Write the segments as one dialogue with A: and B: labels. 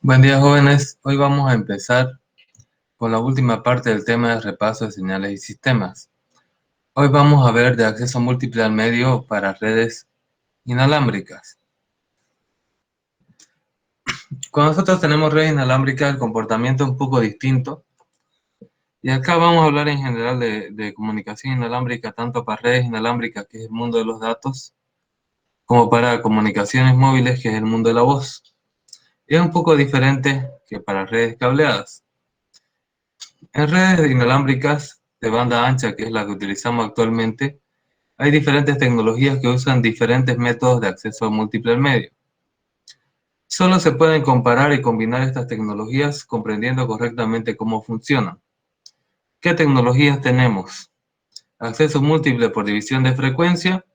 A: Buen día, jóvenes. Hoy vamos a empezar con la última parte del tema de repaso de señales y sistemas. Hoy vamos a ver de acceso múltiple al medio para redes inalámbricas. Cuando nosotros tenemos redes inalámbricas, el comportamiento es un poco distinto. Y acá vamos a hablar en general de comunicación inalámbrica, tanto para redes inalámbricas, que es el mundo de los datos, como para comunicaciones móviles, que es el mundo de la voz. Es un poco diferente que para redes cableadas. En redes inalámbricas de banda ancha, que es la que utilizamos actualmente, hay diferentes tecnologías que usan diferentes métodos de acceso múltiple al medio. Solo se pueden comparar y combinar estas tecnologías comprendiendo correctamente cómo funcionan. ¿Qué tecnologías tenemos? Acceso múltiple por división de frecuencia,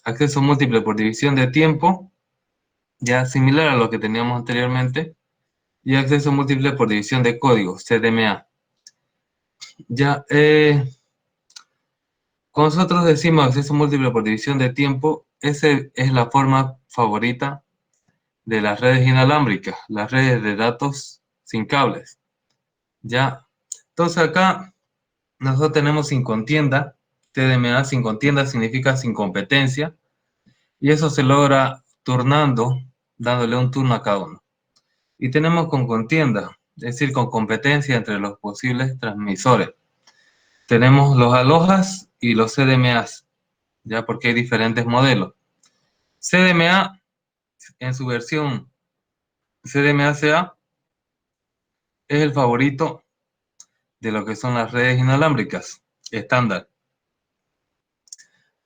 A: acceso múltiple por división de tiempo, ya similar a lo que teníamos anteriormente, y acceso múltiple por división de código, CDMA. Ya, cuando nosotros decimos acceso múltiple por división de tiempo, esa es la forma favorita de las redes inalámbricas, las redes de datos sin cables. ¿Ya? Entonces acá nosotros tenemos sin contienda, TDMA sin contienda significa sin competencia, y eso se logra turnando, dándole un turno a cada uno. Y tenemos con contienda, es decir, con competencia entre los posibles transmisores. Tenemos los alojas y los CDMAs, ya porque hay diferentes modelos. CDMA en su versión CDMA-CA es el favorito de lo que son las redes inalámbricas estándar.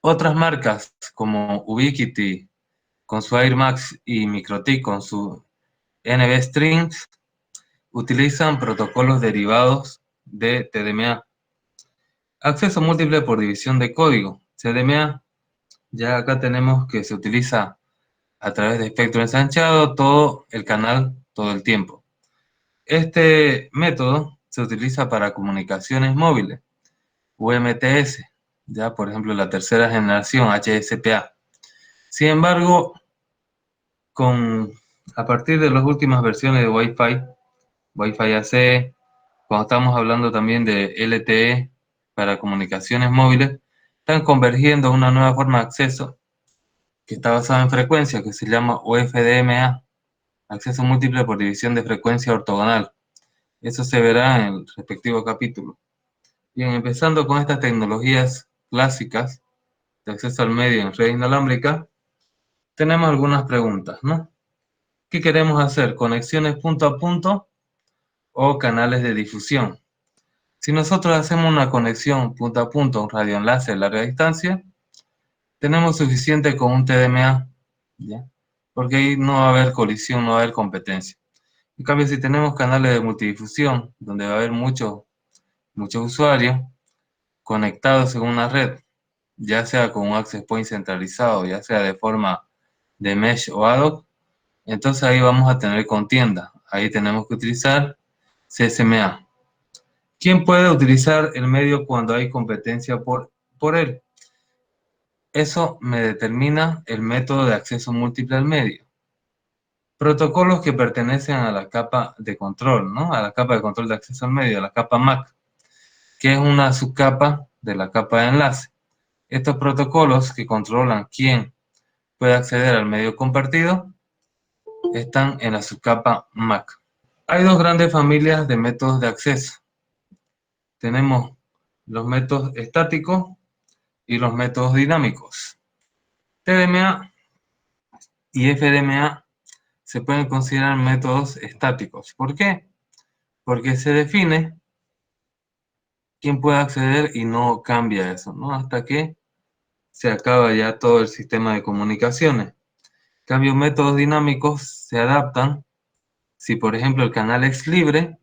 A: Otras marcas como Ubiquiti con su AirMax y MikroTik con su NB Strings utilizan protocolos derivados de TDMA. Acceso múltiple por división de código, CDMA. Ya acá tenemos que se utiliza a través de espectro ensanchado todo el canal todo el tiempo. Este método se utiliza para comunicaciones móviles, UMTS, ya por ejemplo la tercera generación HSPA. Sin embargo, a partir de las últimas versiones de Wi-Fi, Wi-Fi AC, cuando estamos hablando también de LTE para comunicaciones móviles, están convergiendo a una nueva forma de acceso que está basada en frecuencia, que se llama UFDMA, acceso múltiple por división de frecuencia ortogonal. Eso se verá en el respectivo capítulo. Bien, empezando con estas tecnologías clásicas de acceso al medio en red inalámbrica, tenemos algunas preguntas, ¿no? ¿Qué queremos hacer? ¿Conexiones punto a punto o canales de difusión? Si nosotros hacemos una conexión punto a punto, un radioenlace a larga distancia, tenemos suficiente con un TDMA, ¿ya? Porque ahí no va a haber colisión, no va a haber competencia. En cambio, si tenemos canales de multidifusión, donde va a haber muchos usuarios conectados en una red, ya sea con un access point centralizado, ya sea de forma de mesh o ad hoc, entonces ahí vamos a tener contienda. Ahí tenemos que utilizar CSMA. ¿Quién puede utilizar el medio cuando hay competencia por él? Eso me determina el método de acceso múltiple al medio. Protocolos que pertenecen a la capa de control, ¿no? A la capa de control de acceso al medio, a la capa MAC, que es una subcapa de la capa de enlace. Estos protocolos que controlan quién puede acceder al medio compartido están en la subcapa MAC. Hay dos grandes familias de métodos de acceso. Tenemos los métodos estáticos y los métodos dinámicos. TDMA y FDMA se pueden considerar métodos estáticos. ¿Por qué? Porque se define quién puede acceder y no cambia eso, ¿no? Hasta que se acaba ya todo el sistema de comunicaciones. En cambio, métodos dinámicos se adaptan. Si, por ejemplo, el canal es libre,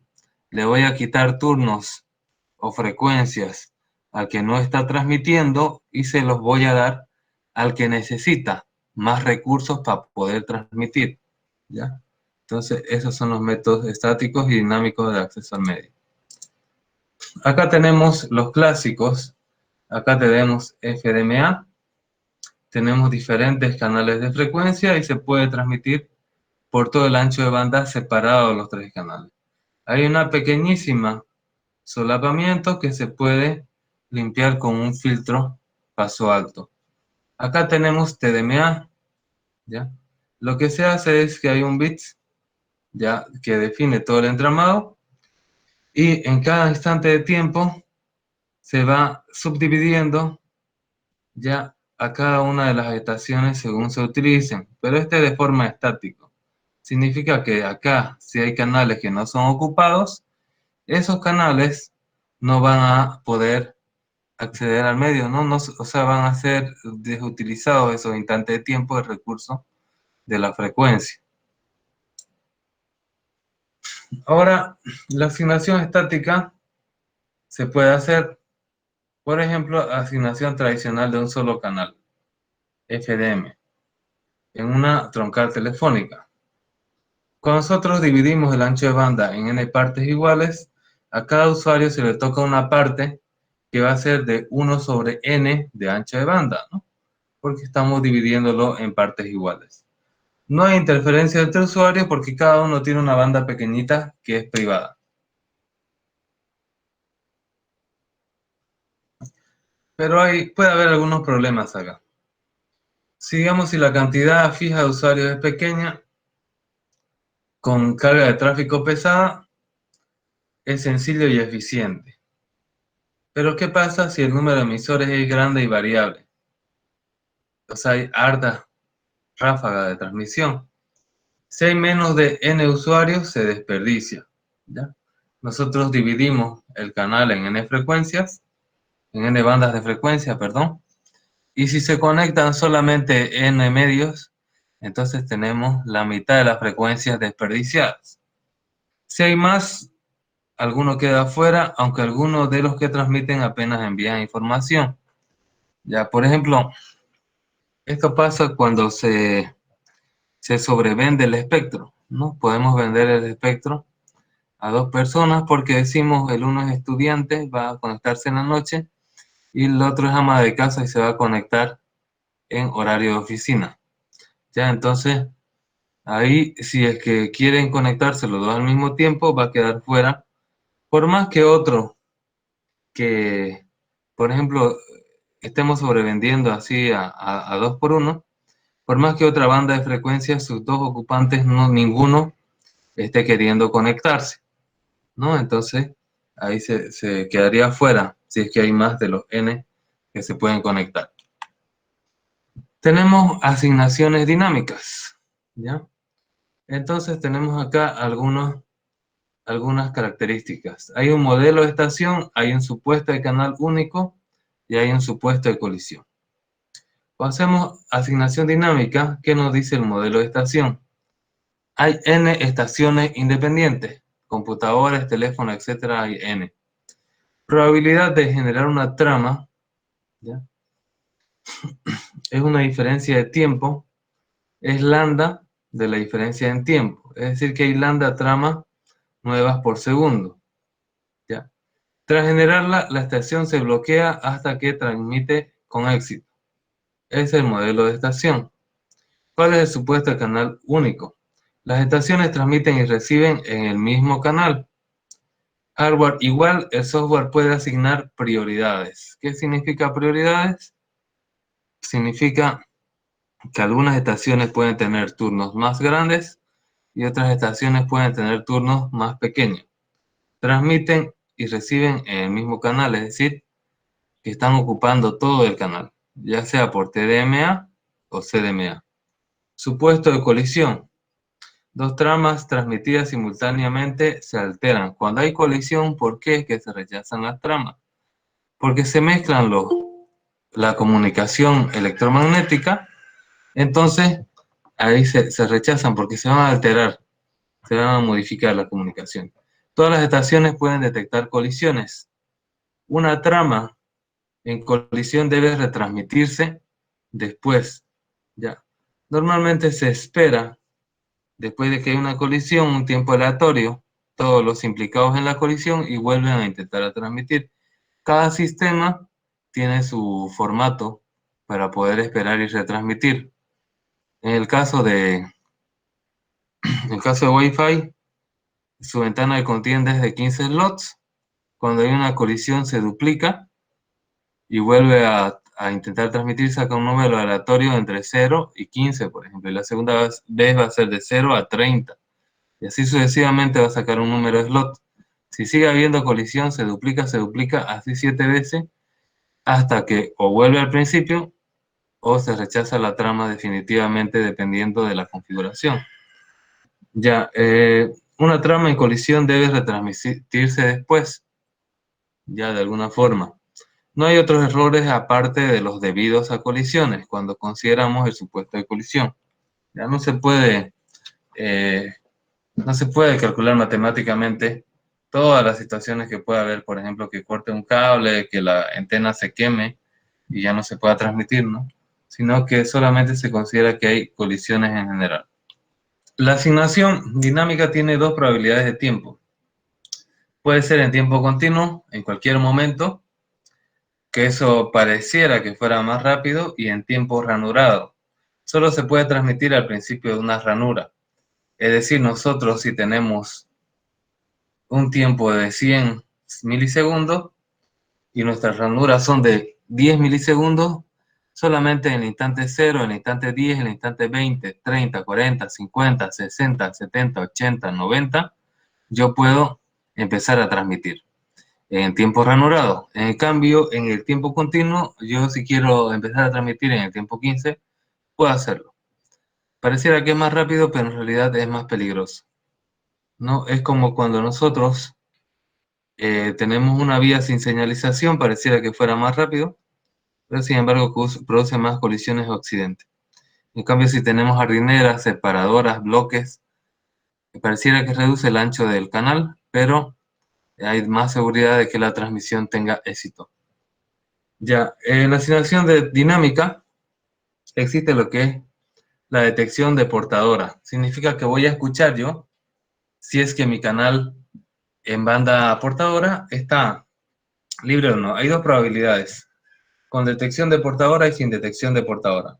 A: le voy a quitar turnos o frecuencias al que no está transmitiendo y se los voy a dar al que necesita más recursos para poder transmitir, ¿ya? Entonces, esos son los métodos estáticos y dinámicos de acceso al medio. Acá tenemos los clásicos. Acá tenemos FDMA. Tenemos diferentes canales de frecuencia y se puede transmitir por todo el ancho de banda separado de los tres canales. Hay una pequeñísima solapamiento que se puede limpiar con un filtro paso alto. Acá tenemos TDMA, ¿ya? Lo que se hace es que hay un bit, ¿ya?, que define todo el entramado y en cada instante de tiempo se va subdividiendo ya a cada una de las estaciones según se utilicen, pero de forma estática. Significa que acá, si hay canales que no son ocupados, esos canales no van a poder acceder al medio, ¿no? No, o sea, van a ser desutilizados esos instantes de tiempo de recurso de la frecuencia. Ahora, la asignación estática se puede hacer, por ejemplo, asignación tradicional de un solo canal, FDM, en una troncal telefónica. Cuando nosotros dividimos el ancho de banda en n partes iguales, a cada usuario se le toca una parte que va a ser de 1 sobre n de ancho de banda, ¿no? Porque estamos dividiéndolo en partes iguales. No hay interferencia entre usuarios porque cada uno tiene una banda pequeñita que es privada. Pero puede haber algunos problemas acá. Si la cantidad fija de usuarios es pequeña, con carga de tráfico pesada, es sencillo y eficiente. Pero ¿qué pasa si el número de emisores es grande y variable? O sea, hay harta ráfaga de transmisión. Si hay menos de n usuarios, se desperdicia, ¿ya? Nosotros dividimos el canal en n frecuencias, en n bandas de frecuencia, perdón. Y si se conectan solamente n medios, entonces tenemos la mitad de las frecuencias desperdiciadas. Si hay más, alguno queda afuera, aunque algunos de los que transmiten apenas envían información. Ya, por ejemplo, esto pasa cuando se sobrevende el espectro, ¿no? Podemos vender el espectro a dos personas porque decimos el uno es estudiante, va a conectarse en la noche, y el otro es ama de casa y se va a conectar en horario de oficina. Ya, entonces, ahí si es que quieren conectarse los dos al mismo tiempo, va a quedar fuera. Por más que otro que, por ejemplo, estemos sobrevendiendo así a 2 por 1, por más que otra banda de frecuencias, sus dos ocupantes, no, ninguno esté queriendo conectarse, ¿no? Entonces, ahí se quedaría fuera si es que hay más de los n que se pueden conectar. Tenemos asignaciones dinámicas, ¿ya? Entonces tenemos acá algunas características. Hay un modelo de estación, hay un supuesto de canal único y hay un supuesto de colisión. Cuando hacemos asignación dinámica, ¿qué nos dice el modelo de estación? Hay n estaciones independientes, computadores, teléfonos, etcétera, hay n. Probabilidad de generar una trama, ¿ya?, es una diferencia de tiempo, es lambda de la diferencia en tiempo. Es decir, que hay lambda tramas nuevas por segundo, ¿ya? Tras generarla, la estación se bloquea hasta que transmite con éxito. Es el modelo de estación. ¿Cuál es el supuesto de canal único? Las estaciones transmiten y reciben en el mismo canal. Hardware igual, el software puede asignar prioridades. ¿Qué significa prioridades? Significa que algunas estaciones pueden tener turnos más grandes y otras estaciones pueden tener turnos más pequeños. Transmiten y reciben en el mismo canal, es decir, que están ocupando todo el canal, ya sea por TDMA o CDMA. Supuesto de colisión. Dos tramas transmitidas simultáneamente se alteran. Cuando hay colisión, ¿por qué es que se rechazan las tramas? Porque se mezclan la comunicación electromagnética, entonces ahí se rechazan porque se van a alterar, se van a modificar la comunicación. Todas las estaciones pueden detectar colisiones. Una trama en colisión debe retransmitirse después, ¿ya? Normalmente se espera, después de que hay una colisión, un tiempo aleatorio, todos los implicados en la colisión y vuelven a intentar transmitir. Cada sistema tiene su formato para poder esperar y retransmitir. En el caso de En el caso de Wi-Fi, su ventana de contienda es de 15 slots. Cuando hay una colisión se duplica y vuelve a intentar transmitir, saca un número aleatorio entre 0 y 15, por ejemplo. Y la segunda vez va a ser de 0 a 30. Y así sucesivamente va a sacar un número de slot. Si sigue habiendo colisión, se duplica, así 7 veces, hasta que o vuelve al principio o se rechaza la trama definitivamente dependiendo de la configuración. Ya, una trama en colisión debe retransmitirse después, ya de alguna forma. No hay otros errores aparte de los debidos a colisiones cuando consideramos el supuesto de colisión. Ya eh, no se puede calcular matemáticamente todas las situaciones que pueda haber, por ejemplo, que corte un cable, que la antena se queme y ya no se pueda transmitir, ¿no? Sino que solamente se considera que hay colisiones en general. La asignación dinámica tiene dos probabilidades de tiempo. Puede ser en tiempo continuo, en cualquier momento, que eso pareciera que fuera más rápido, y en tiempo ranurado. Solo se puede transmitir al principio de una ranura. Es decir, nosotros si tenemos un tiempo de 100 milisegundos y nuestras ranuras son de 10 milisegundos, solamente en el instante 0, en el instante 10, en el instante 20, 30, 40, 50, 60, 70, 80, 90, yo puedo empezar a transmitir en tiempo ranurado. En cambio, en el tiempo continuo, yo si quiero empezar a transmitir en el tiempo 15, puedo hacerlo. Pareciera que es más rápido, pero en realidad es más peligroso. ¿No? Es como cuando nosotros tenemos una vía sin señalización, pareciera que fuera más rápido, pero sin embargo produce más colisiones o accidentes. En cambio, si tenemos jardineras, separadoras, bloques, pareciera que reduce el ancho del canal, pero hay más seguridad de que la transmisión tenga éxito. Ya, en la asignación de dinámica existe lo que es la detección de portadora. Significa que voy a escuchar yo si es que mi canal en banda portadora está libre o no. Hay dos probabilidades: con detección de portadora y sin detección de portadora.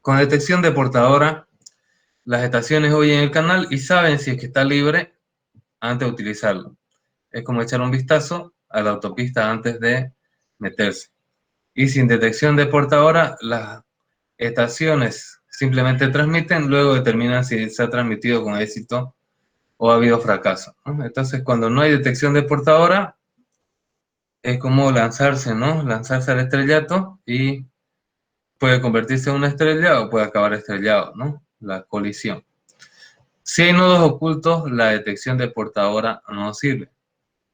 A: Con detección de portadora, las estaciones oyen el canal y saben si es que está libre antes de utilizarlo. Es como echar un vistazo a la autopista antes de meterse. Y sin detección de portadora, las estaciones simplemente transmiten, luego determinan si se ha transmitido con éxito o ha habido fracaso, ¿no? Entonces, cuando no hay detección de portadora, es como lanzarse, ¿no? Lanzarse al estrellato y puede convertirse en una estrella o puede acabar estrellado, ¿no? La colisión. Si hay nodos ocultos, la detección de portadora no sirve.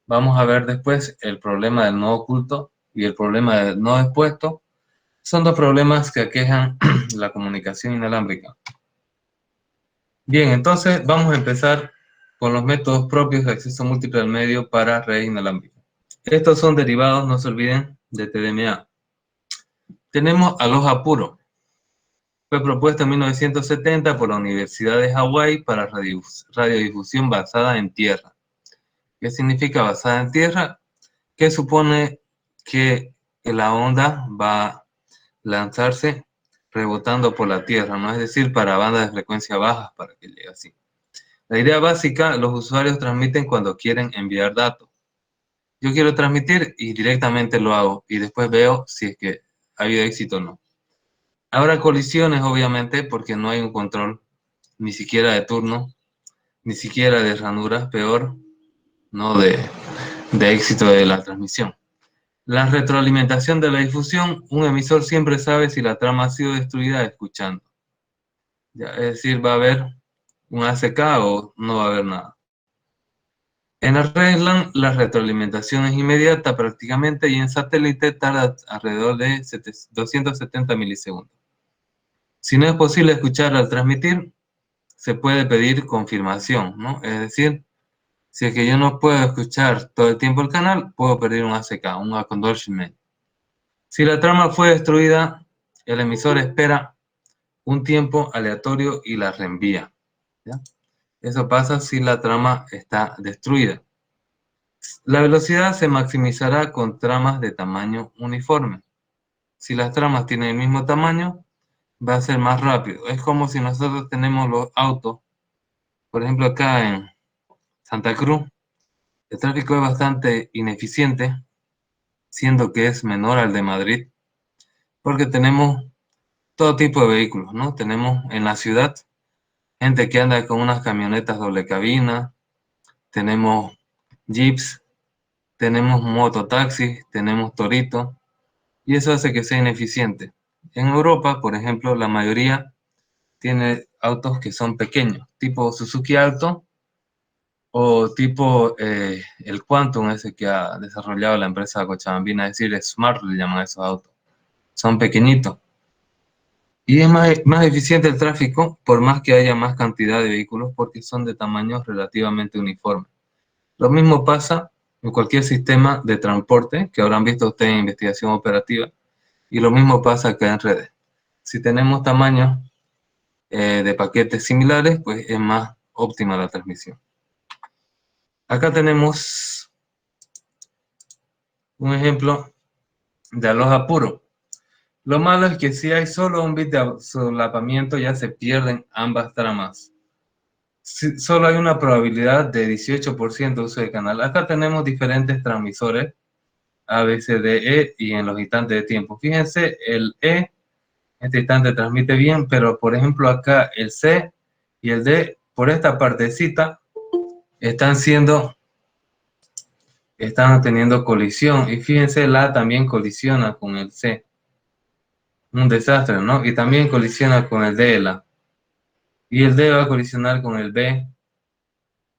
A: Vamos a ver después el problema del nodo oculto y el problema del nodo expuesto. Son dos problemas que aquejan la comunicación inalámbrica. Bien, entonces vamos a empezar con los métodos propios de acceso múltiple al medio para red inalámbrica. Estos son derivados, no se olviden, de TDMA. Tenemos Aloha Puro. Fue propuesto en 1970 por la Universidad de Hawái para radiodifusión basada en tierra. ¿Qué significa basada en tierra? Que supone que la onda va a lanzarse rebotando por la tierra, ¿no? Es decir, para bandas de frecuencia bajas, para que llegue así. La idea básica, los usuarios transmiten cuando quieren enviar datos. Yo quiero transmitir y directamente lo hago y después veo si es que ha habido éxito o no. Habrá colisiones, obviamente, porque no hay un control ni siquiera de turno, ni siquiera de ranuras, peor, no de éxito de la transmisión. La retroalimentación de la difusión, un emisor siempre sabe si la trama ha sido destruida escuchando. Ya, es decir, va a haber un ACK o no va a haber nada. En la red LAN, la retroalimentación es inmediata prácticamente y en satélite tarda alrededor de 270 milisegundos. Si no es posible escuchar al transmitir, se puede pedir confirmación, ¿no? Es decir, si es que yo no puedo escuchar todo el tiempo el canal, puedo pedir un ACK, un Acknowledgement. Si la trama fue destruida, el emisor espera un tiempo aleatorio y la reenvía, ¿ya? Eso pasa si la trama está destruida. La velocidad se maximizará con tramas de tamaño uniforme. Si las tramas tienen el mismo tamaño, va a ser más rápido. Es como si nosotros tenemos los autos, por ejemplo, acá en Santa Cruz, el tráfico es bastante ineficiente, siendo que es menor al de Madrid, porque tenemos todo tipo de vehículos, ¿no? Tenemos en la ciudad gente que anda con unas camionetas doble cabina, tenemos jeeps, tenemos mototaxis, tenemos toritos, y eso hace que sea ineficiente. En Europa, por ejemplo, la mayoría tiene autos que son pequeños, tipo Suzuki Alto o tipo el Quantum, ese que ha desarrollado la empresa cochabambina, es decir, Smart le llaman a esos autos. Son pequeñitos. Y es más eficiente el tráfico, por más que haya más cantidad de vehículos, porque son de tamaños relativamente uniformes. Lo mismo pasa en cualquier sistema de transporte que habrán visto ustedes en investigación operativa, y lo mismo pasa acá en redes. Si tenemos tamaños de paquetes similares, pues es más óptima la transmisión. Acá tenemos un ejemplo de aloja puro. Lo malo es que si hay solo un bit de solapamiento, ya se pierden ambas tramas. Solo hay una probabilidad de 18% de uso de canal. Acá tenemos diferentes transmisores, A, B, C, D, E, y en los instantes de tiempo. Fíjense, el E, en este instante transmite bien, pero por ejemplo acá el C y el D, por esta partecita, están teniendo colisión. Y fíjense, el A también colisiona con el C. Un desastre, ¿no? Y también colisiona con el D, la. Y el D va a colisionar con el B.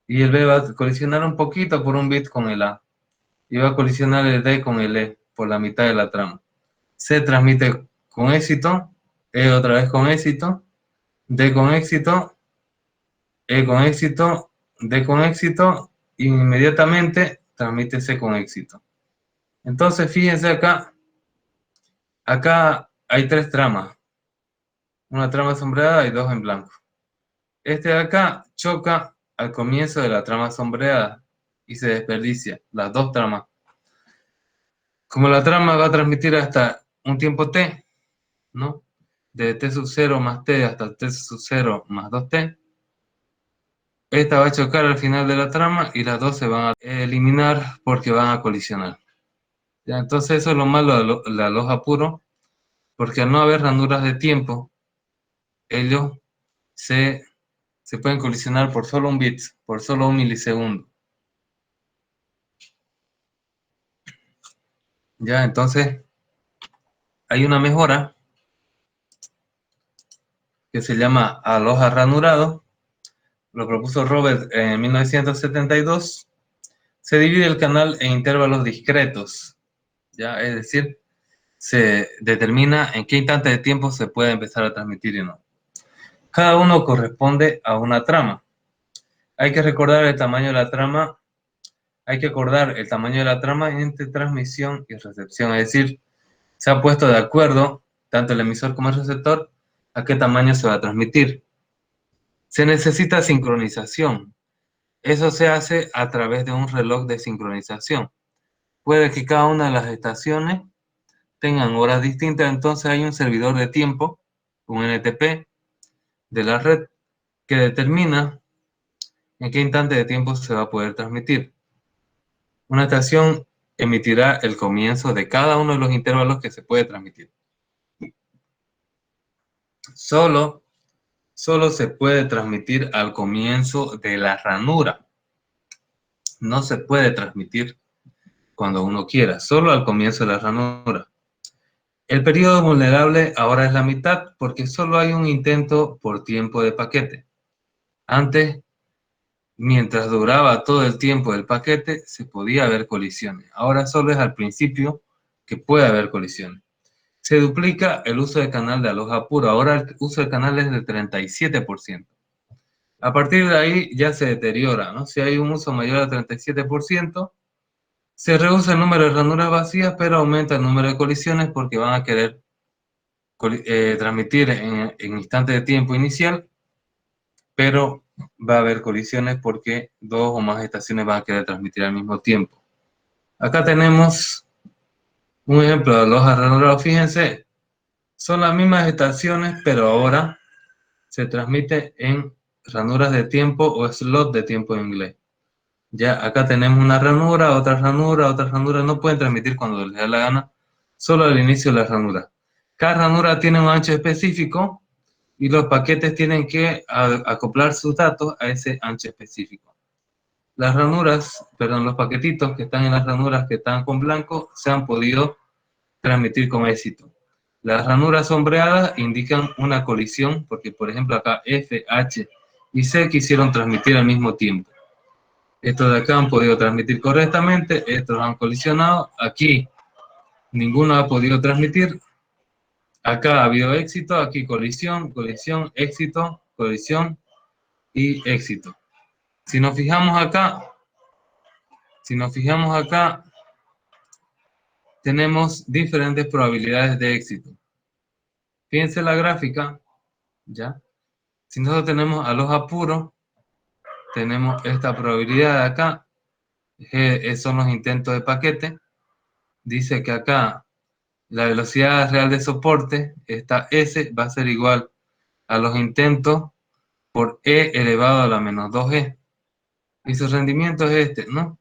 A: Y el B va a colisionar un poquito por un bit con el A. Y va a colisionar el D con el E por la mitad de la trama. C transmite con éxito, E otra vez con éxito, D con éxito, E con éxito, D con éxito, y inmediatamente transmite C con éxito. Entonces, fíjense acá hay tres tramas. Una trama sombreada y dos en blanco. Este de acá choca al comienzo de la trama sombreada y se desperdicia las dos tramas. Como la trama va a transmitir hasta un tiempo t, ¿no? De t sub 0 más t hasta t sub 0 más 2t, esta va a chocar al final de la trama y las dos se van a eliminar porque van a colisionar. ¿Ya? Entonces eso es lo malo de la aloja puro, porque al no haber ranuras de tiempo, ellos se pueden colisionar por solo un bit, por solo un milisegundo. Ya, entonces hay una mejora que se llama aloja ranurado. Lo propuso Robert en 1972. Se divide el canal en intervalos discretos, ya, es decir, se determina en qué instante de tiempo se puede empezar a transmitir y no. Cada uno corresponde a una trama. Hay que recordar el tamaño de la trama. Hay que acordar el tamaño de la trama entre transmisión y recepción, es decir, se ha puesto de acuerdo tanto el emisor como el receptor a qué tamaño se va a transmitir. Se necesita sincronización. Eso se hace a través de un reloj de sincronización. Puede que cada una de las estaciones tengan horas distintas, entonces hay un servidor de tiempo, un NTP, de la red que determina en qué instante de tiempo se va a poder transmitir. Una estación emitirá el comienzo de cada uno de los intervalos que se puede transmitir. Solo se puede transmitir al comienzo de la ranura. No se puede transmitir cuando uno quiera, solo al comienzo de la ranura. El periodo vulnerable ahora es la mitad porque solo hay un intento por tiempo de paquete. Antes, mientras duraba todo el tiempo del paquete, se podía haber colisiones. Ahora solo es al principio que puede haber colisiones. Se duplica el uso de canal de aloja puro. Ahora el uso de canal es del 37%. A partir de ahí ya se deteriora, ¿no? Si hay un uso mayor al 37%, se reduce el número de ranuras vacías, pero aumenta el número de colisiones porque van a querer transmitir en instante de tiempo inicial, pero va a haber colisiones porque dos o más estaciones van a querer transmitir al mismo tiempo. Acá tenemos un ejemplo de aloja ranurado. Fíjense, Son las mismas estaciones, pero ahora se transmite en ranuras de tiempo o slot de tiempo en inglés. Ya acá tenemos una ranura, otra ranura. No pueden transmitir cuando les da la gana, solo al inicio de la ranura. Cada ranura tiene un ancho específico y los paquetes tienen que acoplar sus datos a ese ancho específico. Las ranuras, perdón, los paquetitos que están en las ranuras que están con blanco se han podido transmitir con éxito. Las ranuras sombreadas indican una colisión, porque por ejemplo acá F, H y C quisieron transmitir al mismo tiempo. Estos de acá han podido transmitir correctamente, estos han colisionado. Aquí ninguno ha podido transmitir. Acá ha habido éxito, aquí colisión, colisión, éxito, colisión y éxito. Si nos fijamos acá, tenemos diferentes probabilidades de éxito. Fíjense la gráfica, ¿ya? Si nosotros tenemos a los apuros, tenemos esta probabilidad de acá, son los intentos de paquete. Dice que acá la velocidad real de soporte, esta S, va a ser igual a los intentos por E elevado a la menos 2E. Y su rendimiento es este, ¿no?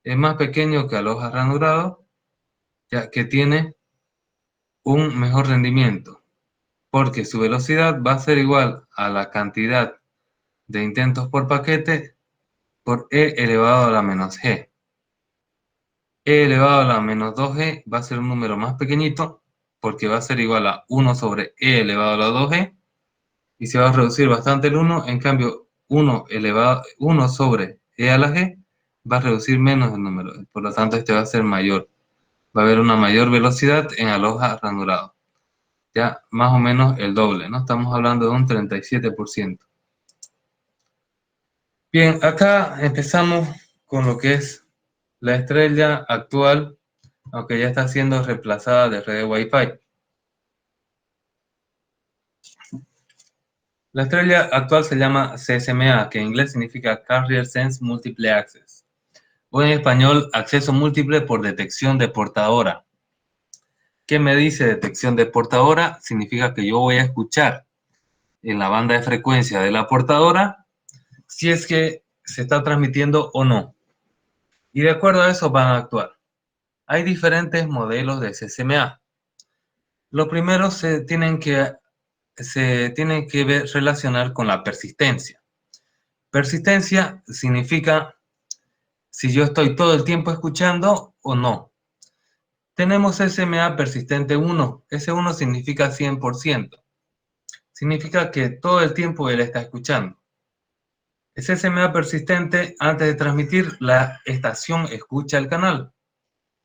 A: Es más pequeño que a los ranurados, ya que tiene un mejor rendimiento, porque su velocidad va a ser igual a la cantidad de intentos por paquete por E elevado a la menos G. E elevado a la menos 2G va a ser un número más pequeñito, porque va a ser igual a 1 sobre E elevado a la 2G, y se va a reducir bastante el 1, en cambio 1 sobre E a la G va a reducir menos el número, por lo tanto este va a ser mayor. Va a haber una mayor velocidad en aloja ranurado. Ya más o menos el doble, ¿no? Estamos hablando de un 37%. Bien, acá empezamos con lo que es la estrella actual, aunque ya está siendo reemplazada de red de Wi-Fi. La estrella actual se llama CSMA, que en inglés significa Carrier Sense Multiple Access, o en español, acceso múltiple por detección de portadora. ¿Qué me dice detección de portadora? Significa que yo voy a escuchar en la banda de frecuencia de la portadora si es que se está transmitiendo o no. Y de acuerdo a eso van a actuar. Hay diferentes modelos de CSMA. Los primeros se tienen que relacionar con la persistencia. Persistencia significa si yo estoy todo el tiempo escuchando o no. Tenemos SMA persistente 1. Ese 1 significa 100%. Significa que todo el tiempo él está escuchando. Ese SMA persistente, antes de transmitir, la estación escucha el canal.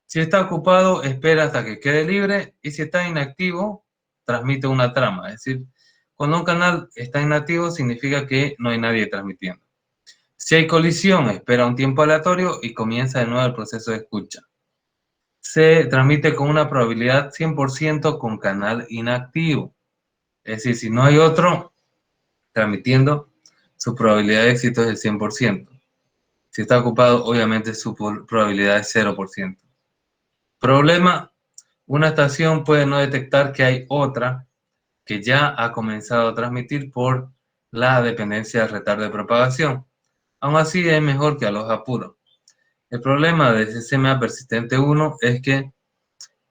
A: Si está ocupado, espera hasta que quede libre, y si está inactivo, transmite una trama. Es decir, cuando un canal está inactivo, significa que no hay nadie transmitiendo. Si hay colisión, espera un tiempo aleatorio y comienza de nuevo el proceso de escucha. Se transmite con una probabilidad 100% con canal inactivo. Es decir, si no hay otro transmitiendo, su probabilidad de éxito es el 100%. Si está ocupado, obviamente su probabilidad es 0%. Problema: una estación puede no detectar que hay otra que ya ha comenzado a transmitir por la dependencia del retardo de propagación. Aún así, es mejor que a los apuros. El problema de SMA persistente 1 es que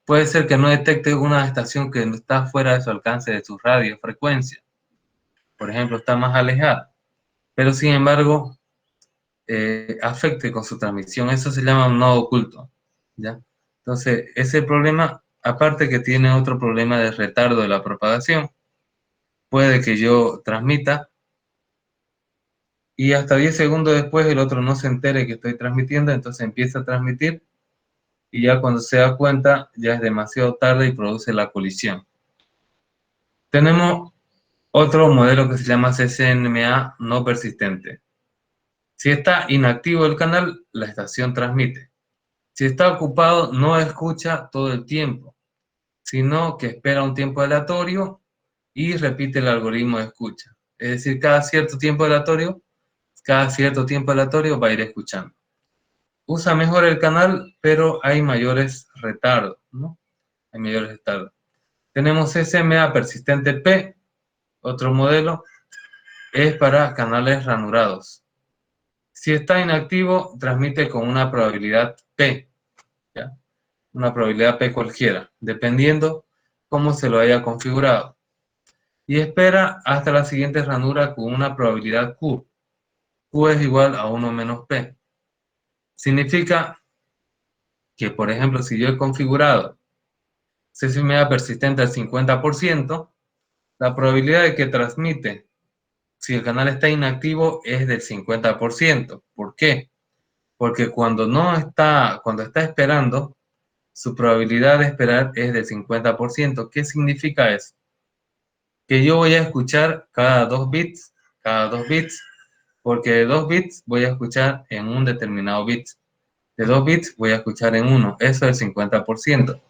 A: puede ser que no detecte una estación que está fuera de su alcance de su radiofrecuencia. Por ejemplo, está más alejada, pero sin embargo afecte con su transmisión. Eso se llama un nodo oculto, ¿ya? Entonces, ese problema, aparte que tiene otro problema de retardo de la propagación, puede que yo transmita y hasta 10 segundos después el otro no se entere que estoy transmitiendo, entonces empieza a transmitir y ya cuando se da cuenta ya es demasiado tarde y produce la colisión. Tenemos otro modelo que se llama CCNA no persistente. Si está inactivo el canal, la estación transmite. Si está ocupado, no escucha todo el tiempo, sino que espera un tiempo aleatorio y repite el algoritmo de escucha. Es decir, cada cierto tiempo aleatorio va a ir escuchando. Usa mejor el canal, pero hay mayores retardos, ¿no? Hay mayores retardos. Tenemos SMA persistente P, otro modelo, es para canales ranurados. Si está inactivo, transmite con una probabilidad P, ¿ya? Una probabilidad P cualquiera, dependiendo cómo se lo haya configurado. Y espera hasta la siguiente ranura con una probabilidad Q. Q es igual a 1 menos P. Significa que, por ejemplo, si yo he configurado CCMA persistente al 50%, la probabilidad de que transmite si el canal está inactivo es del 50%. ¿Por qué? Porque cuando está esperando, su probabilidad de esperar es del 50%. ¿Qué significa eso? Que yo voy a escuchar cada 2 bits, porque de 2 bits voy a escuchar en un determinado bit. De 2 bits voy a escuchar en uno. Eso es el 50%.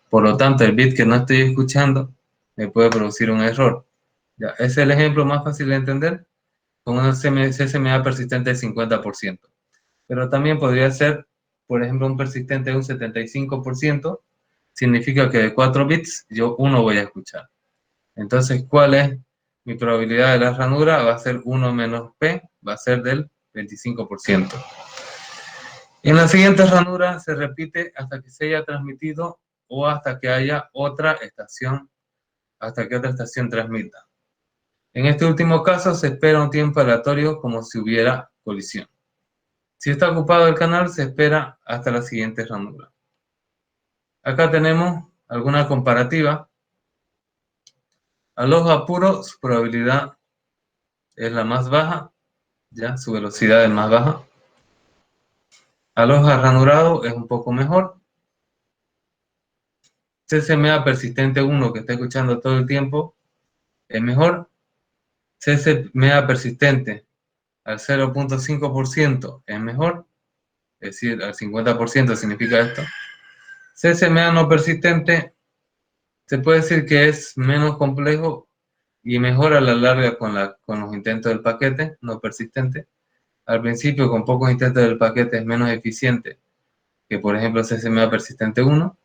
A: Por lo tanto, el bit que no estoy escuchando me puede producir un error. Ya, ese es el ejemplo más fácil de entender con una CCMA persistente del 50%. Pero también podría ser, por ejemplo, un persistente de un 75%, significa que de 4 bits yo uno voy a escuchar. Entonces, ¿cuál es mi probabilidad de la ranura? Va a ser 1 menos P, va a ser del 25%. En la siguiente ranura se repite hasta que se haya transmitido o hasta que haya otra estación, hasta que otra estación transmita. En este último caso se espera un tiempo aleatorio como si hubiera colisión. Si está ocupado el canal, se espera hasta la siguiente ranura. Acá tenemos alguna comparativa. Al ojo apuro, su probabilidad es la más baja, ya su velocidad es más baja. Al ojo ranurado es un poco mejor. CCMA persistente 1 que está escuchando todo el tiempo es mejor. CCMA persistente al 0.5% es mejor, es decir, al 50% significa esto. CCMA no persistente se puede decir que es menos complejo y mejor a la larga con los intentos del paquete no persistente. Al principio, con pocos intentos del paquete es menos eficiente que, por ejemplo, CCMA persistente 1.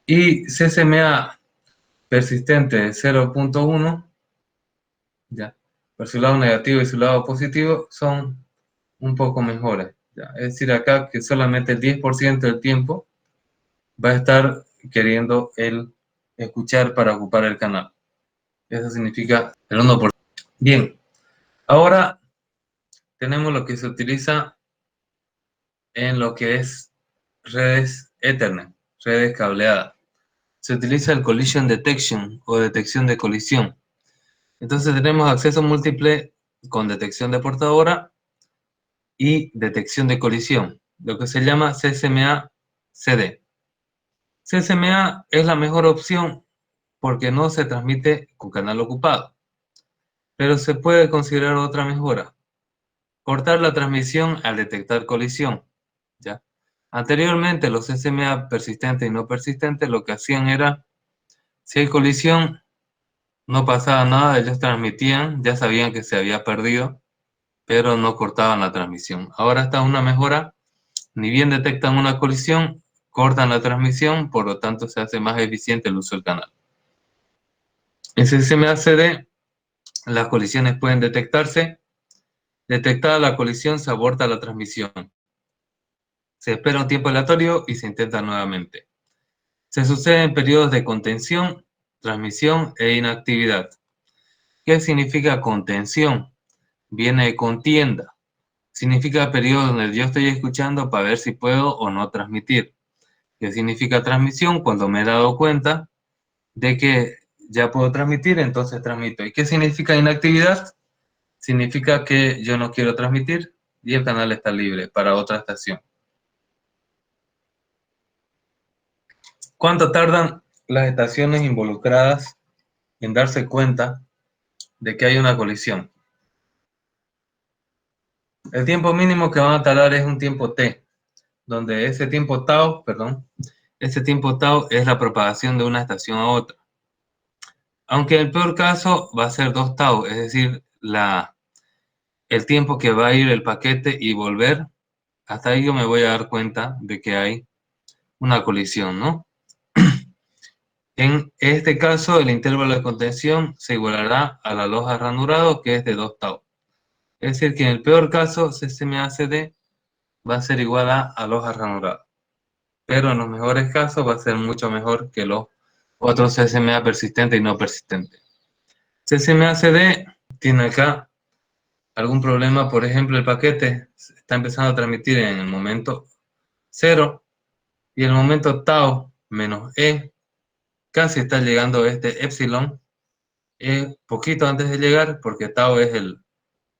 A: Y CCMA persistente 0.1, ya, por su lado negativo y su lado positivo, son un poco mejores. ¿Ya? Es decir, acá que solamente el 10% del tiempo va a estar queriendo el escuchar para ocupar el canal. Eso significa el 1%. Bien, ahora tenemos lo que se utiliza en lo que es redes Ethernet, redes cableadas. Se utiliza el Collision Detection o detección de colisión. Entonces tenemos acceso múltiple con detección de portadora y detección de colisión, lo que se llama CCMA-CD. CCMA es la mejor opción porque no se transmite con canal ocupado, pero se puede considerar otra mejora: cortar la transmisión al detectar colisión. ¿Ya? Anteriormente los SMA persistentes y no persistentes lo que hacían era, si hay colisión, no pasaba nada, ellos transmitían, ya sabían que se había perdido, pero no cortaban la transmisión. Ahora está una mejora, ni bien detectan una colisión, cortan la transmisión, por lo tanto se hace más eficiente el uso del canal. En CCMA-CD, las colisiones pueden detectarse. Detectada la colisión, se aborta la transmisión. Se espera un tiempo aleatorio y se intenta nuevamente. Se sucede en periodos de contención, transmisión e inactividad. ¿Qué significa contención? Viene de contienda. Significa periodo donde yo estoy escuchando para ver si puedo o no transmitir. ¿Qué significa transmisión? Cuando me he dado cuenta de que ya puedo transmitir, entonces transmito. ¿Y qué significa inactividad? Significa que yo no quiero transmitir y el canal está libre para otra estación. ¿Cuánto tardan las estaciones involucradas en darse cuenta de que hay una colisión? El tiempo mínimo que van a tardar es un tiempo t, donde ese tiempo tau es la propagación de una estación a otra. Aunque en el peor caso va a ser 2 tau, es decir, el tiempo que va a ir el paquete y volver, hasta ahí yo me voy a dar cuenta de que hay una colisión, ¿no? En este caso, el intervalo de contención se igualará a la loja ranurado, que es de 2 tau. Es decir, que en el peor caso, CCMACD va a ser igual a loja ranurado. Pero en los mejores casos va a ser mucho mejor que los otros CCMA persistentes y no persistentes. CCMA-CD tiene acá algún problema, por ejemplo, el paquete está empezando a transmitir en el momento 0 y el momento tau menos E casi está llegando este epsilon, poquito antes de llegar, porque tau es el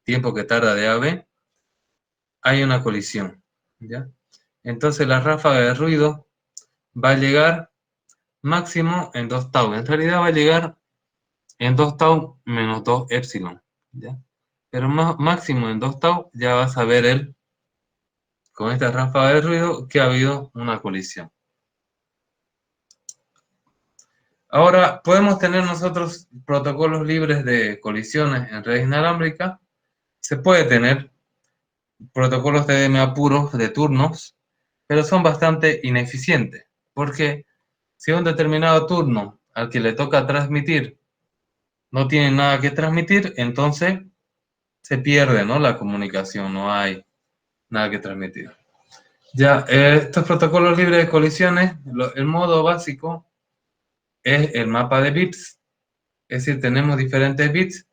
A: tiempo que tarda de A a B, hay una colisión, ¿ya? Entonces la ráfaga de ruido va a llegar máximo en 2 tau. En realidad va a llegar en 2 tau menos 2 epsilon, ¿ya? Pero máximo en 2 tau ya vas a ver con esta ráfaga de ruido que ha habido una colisión. Ahora, podemos tener nosotros protocolos libres de colisiones en red inalámbrica. Se puede tener protocolos TDMA puros de turnos, pero son bastante ineficientes, porque si un determinado turno al que le toca transmitir no tiene nada que transmitir, entonces se pierde, ¿no?, la comunicación, no hay nada que transmitir. Ya, estos protocolos libres de colisiones, el modo básico es el mapa de bits, es decir, tenemos diferentes bits,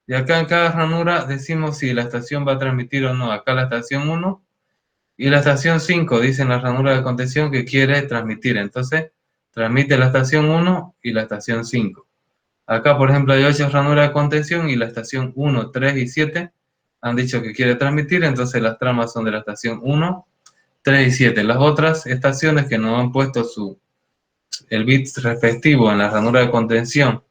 A: y acá en cada ranura decimos si la estación va a transmitir o no. Acá la estación 1 y la estación 5 dicen la ranura de contención que quiere transmitir, entonces transmite la estación 1 y la estación 5. Acá, por ejemplo, hay 8 ranuras de contención y la estación 1, 3 y 7 han dicho que quiere transmitir, entonces las tramas son de la estación 1, 3 y 7. Las otras estaciones que no han puesto el bit respectivo en la ranura de contención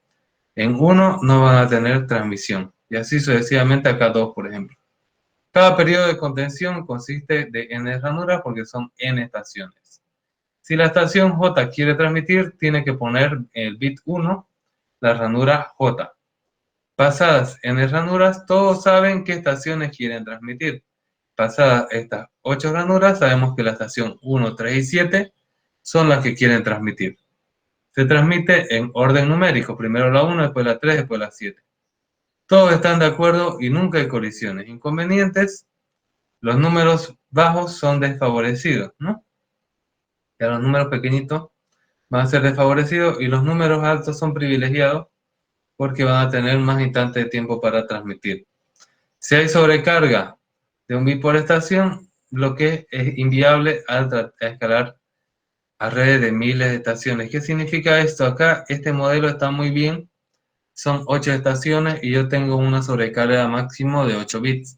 A: en 1 no van a tener transmisión. Y así sucesivamente acá 2, por ejemplo. Cada periodo de contención consiste de n ranuras porque son n estaciones. Si la estación J quiere transmitir, tiene que poner el bit 1, la ranura J. Pasadas n ranuras, todos saben qué estaciones quieren transmitir. Pasadas estas 8 ranuras, sabemos que la estación 1, 3 y 7 son las que quieren transmitir. Se transmite en orden numérico, primero la 1, después la 3, después la 7. Todos están de acuerdo y nunca hay colisiones. Inconvenientes, los números bajos son desfavorecidos, ¿no? Ya los números pequeñitos van a ser desfavorecidos y los números altos son privilegiados porque van a tener más instantes de tiempo para transmitir. Si hay sobrecarga de un bit por estación, lo que es inviable a escalar a redes de miles de estaciones. ¿Qué significa esto? Acá este modelo está muy bien, son 8 estaciones y yo tengo una sobrecarga máximo de 8 bits.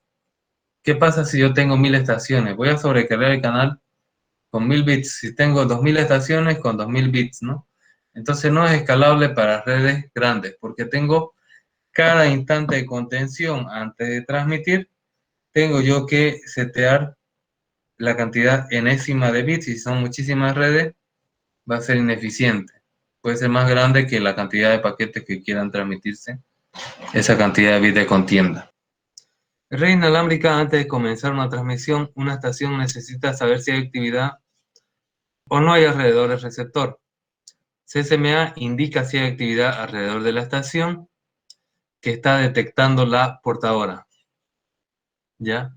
A: ¿Qué pasa si yo tengo 1000 estaciones? Voy a sobrecargar el canal con 1000 bits. Si tengo 2000 estaciones con 2000 bits, ¿no? Entonces no es escalable para redes grandes porque tengo cada instante de contención antes de transmitir, tengo yo que setear la cantidad enésima de bits. Y si son muchísimas redes, va a ser ineficiente. Puede ser más grande que la cantidad de paquetes que quieran transmitirse, esa cantidad de bits de contienda. En red inalámbrica, antes de comenzar una transmisión, una estación necesita saber si hay actividad o no hay alrededor del receptor. CCMA indica si hay actividad alrededor de la estación que está detectando la portadora, ¿ya?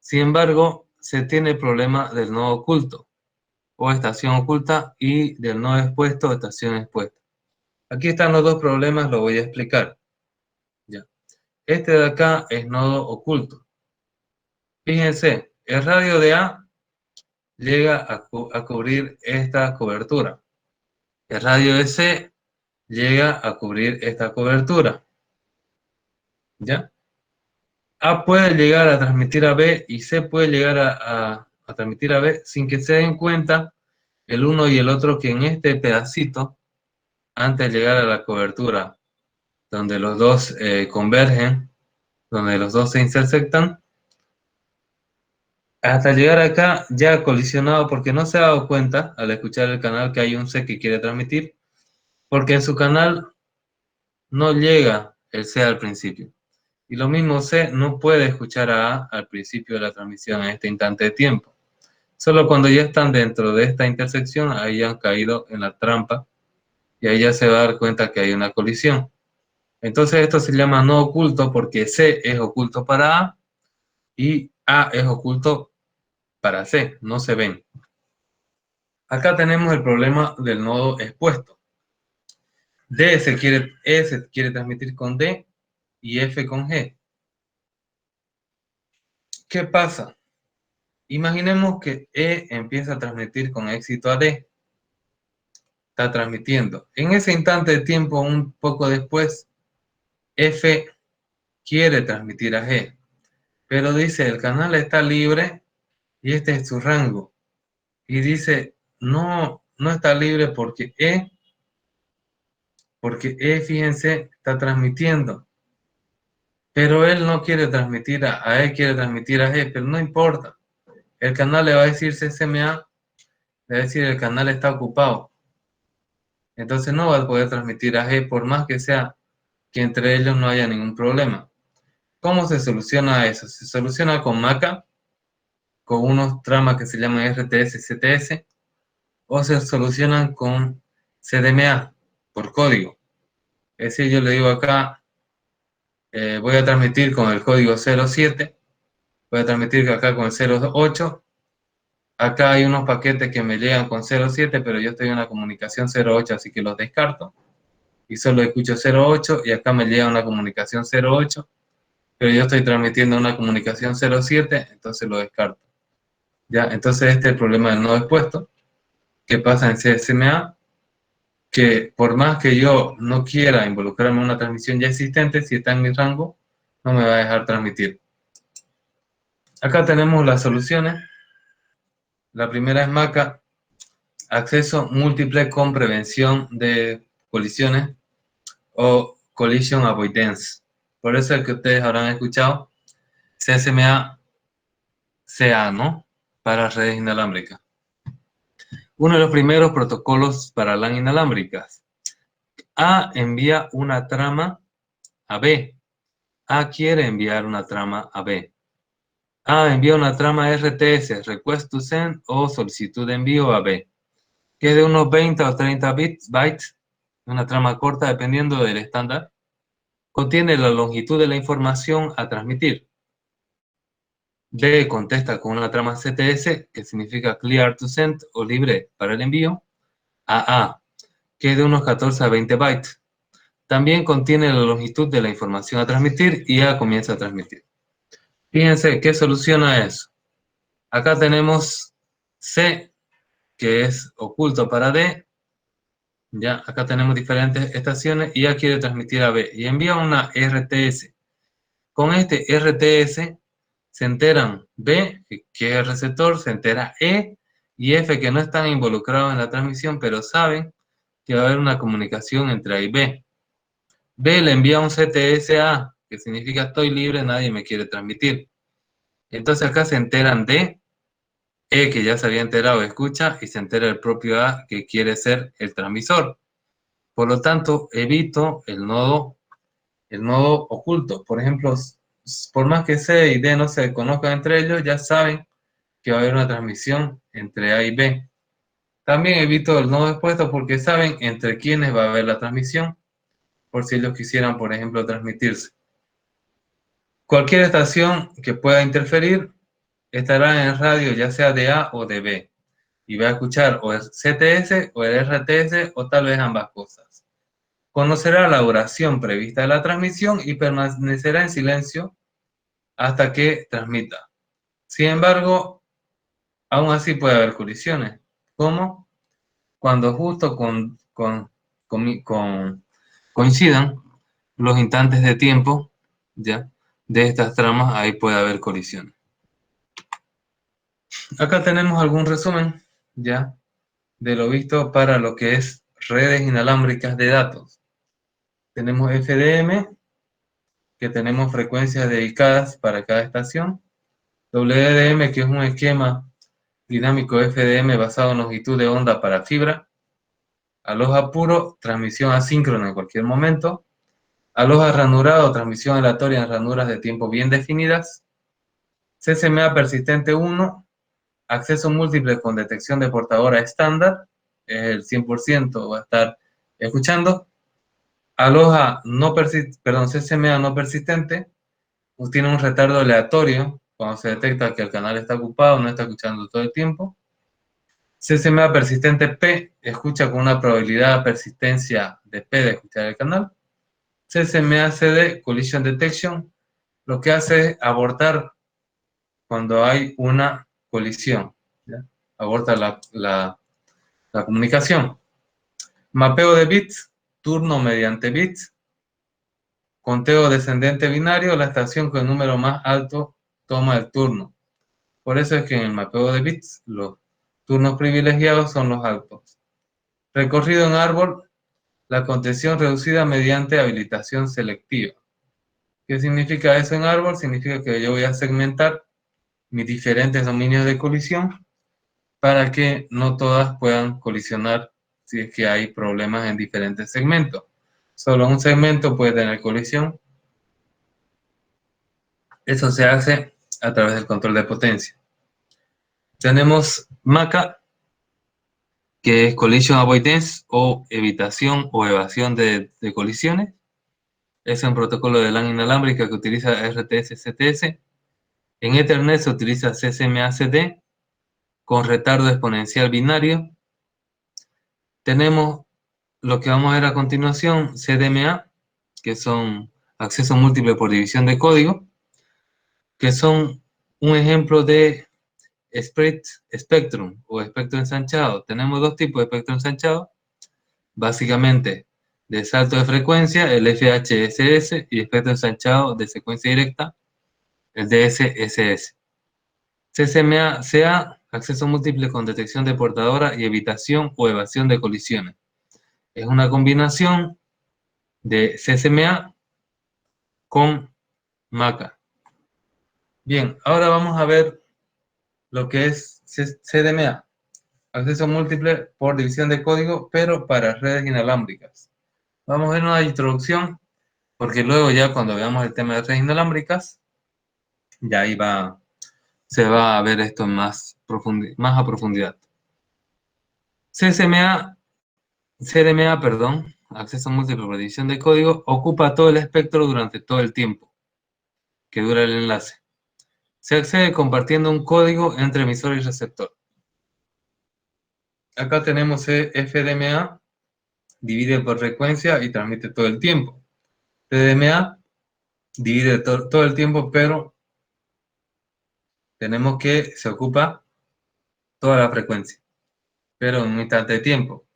A: Sin embargo, se tiene el problema del nodo oculto o estación oculta y del nodo expuesto o estación expuesta. Aquí están los dos problemas, lo voy a explicar, ¿ya? Este de acá es nodo oculto. Fíjense, el radio de A llega a cubrir esta cobertura. El radio de C llega a cubrir esta cobertura, ¿ya? A puede llegar a transmitir a B y C puede llegar a transmitir a B sin que se den cuenta el uno y el otro que en este pedacito, antes de llegar a la cobertura, donde los dos convergen, donde los dos se intersectan, hasta llegar acá ya ha colisionado porque no se ha dado cuenta al escuchar el canal que hay un C que quiere transmitir, porque en su canal no llega el C al principio. Y lo mismo C no puede escuchar a A al principio de la transmisión en este instante de tiempo. Solo cuando ya están dentro de esta intersección, ahí han caído en la trampa y ahí ya se va a dar cuenta que hay una colisión. Entonces esto se llama no oculto porque C es oculto para A y A es oculto para C, no se ven. Acá tenemos el problema del nodo expuesto. E se quiere transmitir con D y F con G. ¿Qué pasa? Imaginemos que E empieza a transmitir con éxito a D. Está transmitiendo. En ese instante de tiempo, un poco después, F quiere transmitir a G, pero dice el canal está libre y este es su rango. Y dice, no, no está libre porque E, fíjense, está transmitiendo. Pero él no quiere transmitir a E, quiere transmitir a G, pero no importa. El canal le va a decir CSMA, le va a decir el canal está ocupado. Entonces no va a poder transmitir a G por más que sea que entre ellos no haya ningún problema. ¿Cómo se soluciona eso? Se soluciona con Maca, con unos tramas que se llaman RTS, CTS, o se solucionan con CDMA, por código. Es decir, yo le digo acá, voy a transmitir con el código 07, voy a transmitir acá con el 08, acá hay unos paquetes que me llegan con 07, pero yo estoy en una comunicación 08, así que los descarto, y solo escucho 08, y acá me llega una comunicación 08, pero yo estoy transmitiendo una comunicación 07, entonces lo descarto. Ya, entonces este es el problema del nodo expuesto, que pasa en CSMA, que por más que yo no quiera involucrarme en una transmisión ya existente, si está en mi rango, no me va a dejar transmitir. Acá tenemos las soluciones. La primera es Maca, acceso múltiple con prevención de colisiones o collision avoidance. Por eso es que ustedes habrán escuchado CSMA CA, ¿no? Para redes inalámbricas. Uno de los primeros protocolos para LAN inalámbricas. A envía una trama a B. A quiere enviar una trama a B. A envía una trama RTS, request to send o solicitud de envío a B, que es de unos 20 o 30 bytes, una trama corta dependiendo del estándar. Contiene la longitud de la información a transmitir. B contesta con una trama CTS, que significa clear to send o libre para el envío, a A, que es de unos 14 a 20 bytes. También contiene la longitud de la información a transmitir y A comienza a transmitir. Fíjense qué soluciona eso. Acá tenemos C, que es oculto para D. Ya, acá tenemos diferentes estaciones y A quiere transmitir a B y envía una RTS. Con este RTS se enteran B, que es el receptor, se entera E y F, que no están involucrados en la transmisión, pero saben que va a haber una comunicación entre A y B. B le envía un CTS a A, que significa estoy libre, nadie me quiere transmitir. Entonces acá se enteran de E, que ya se había enterado, escucha, y se entera el propio A, que quiere ser el transmisor. Por lo tanto, evito el nodo oculto. Por ejemplo, por más que C y D no se conozcan entre ellos, ya saben que va a haber una transmisión entre A y B. También evito el nodo expuesto porque saben entre quiénes va a haber la transmisión, por si ellos quisieran, por ejemplo, transmitirse. Cualquier estación que pueda interferir estará en el radio, ya sea de A o de B, y va a escuchar o el CTS o el RTS o tal vez ambas cosas. Conocerá la duración prevista de la transmisión y permanecerá en silencio hasta que transmita. Sin embargo, aún así puede haber colisiones. ¿Cómo? Cuando justo coincidan los instantes de tiempo, ¿ya?, de estas tramas, ahí puede haber colisiones. Acá tenemos algún resumen, ¿ya?, de lo visto para lo que es redes inalámbricas de datos. Tenemos FDM, que tenemos frecuencias dedicadas para cada estación. WDM, que es un esquema dinámico FDM basado en longitud de onda para fibra. Aloha puro, transmisión asíncrona en cualquier momento. Aloha ranurado, transmisión aleatoria en ranuras de tiempo bien definidas. CSMA persistente 1, acceso múltiple con detección de portadora estándar, el 100% va a estar Escuchando, aloja CCMA no persistente, tiene un retardo aleatorio cuando se detecta que el canal está ocupado, no está escuchando todo el tiempo. CCMA persistente P escucha con una probabilidad de persistencia de P de escuchar el canal. CCMA CD, Collision Detection, lo que hace es abortar cuando hay una colisión, ¿ya? Aborta la comunicación. Mapeo de bits, turno mediante bits. Conteo descendente binario, la estación con el número más alto toma el turno. Por eso es que en el mapeo de bits los turnos privilegiados son los altos. Recorrido en árbol, la contención reducida mediante habilitación selectiva. ¿Qué significa eso en árbol? Significa que yo voy a segmentar mis diferentes dominios de colisión para que no todas puedan colisionar si es que hay problemas en diferentes segmentos. Solo un segmento puede tener colisión. Eso se hace a través del control de potencia. Tenemos MACA, que es Collision Avoidance o evitación o evasión de colisiones. Es un protocolo de LAN inalámbrica que utiliza RTS-CTS. En Ethernet se utiliza CCMA-CD con retardo exponencial binario. Tenemos lo que vamos a ver a continuación, CDMA, que son acceso múltiple por división de código, que son un ejemplo de spread spectrum o espectro ensanchado. Tenemos dos tipos de espectro ensanchado, básicamente de salto de frecuencia, el FHSS, y espectro ensanchado de secuencia directa, el DSSS. CCMA-CA, acceso múltiple con detección de portadora y evitación o evasión de colisiones. Es una combinación de CCMA con MACA. Bien, ahora vamos a ver lo que es CDMA, acceso múltiple por división de código, pero para redes inalámbricas. Vamos a ver una introducción, porque luego ya cuando veamos el tema de redes inalámbricas, ya ahí se va a ver esto más a profundidad. CDMA, acceso múltiple por división de código, ocupa todo el espectro durante todo el tiempo que dura el enlace. Se accede compartiendo un código entre emisor y receptor. Acá tenemos FDMA, divide por frecuencia y transmite todo el tiempo. TDMA divide todo el tiempo, pero tenemos que se ocupa toda la frecuencia, pero en un instante de tiempo.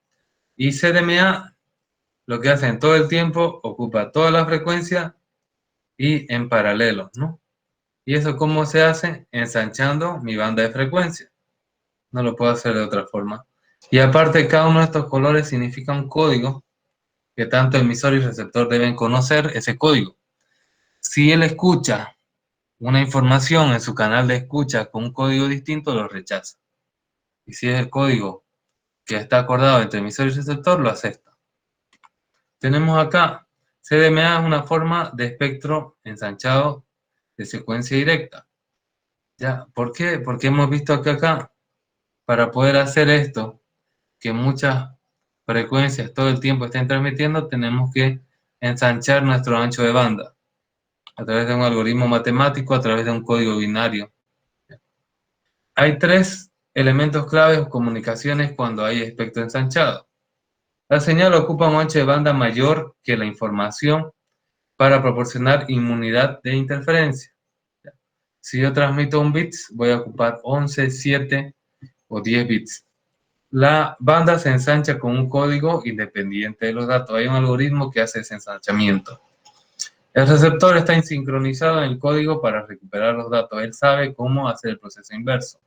A: Y CDMA lo que hace en todo el tiempo, ocupa toda la frecuencia y en paralelo, ¿no? ¿Y eso cómo se hace? Ensanchando mi banda de frecuencia. No lo puedo hacer de otra forma. Y aparte, cada uno de estos colores significa un código que tanto emisor y receptor deben conocer ese código. Si él escucha una información en su canal de escucha con un código distinto, lo rechaza. Y si es el código que está acordado entre emisor y receptor, lo acepta. Tenemos acá, CDMA es una forma de espectro ensanchado de secuencia directa. ¿Ya? ¿Por qué? Porque hemos visto que acá, para poder hacer esto, que muchas frecuencias todo el tiempo estén transmitiendo, tenemos que ensanchar nuestro ancho de banda a través de un algoritmo matemático, a través de un código binario. Hay tres elementos claves o comunicaciones cuando hay espectro ensanchado. La señal ocupa un ancho de banda mayor que la información para proporcionar inmunidad de interferencia. Si yo transmito un bit, voy a ocupar 11, 7 o 10 bits. La banda se ensancha con un código independiente de los datos. Hay un algoritmo que hace ese ensanchamiento. El receptor está sincronizado en el código para recuperar los datos. Él sabe cómo hacer el proceso inverso.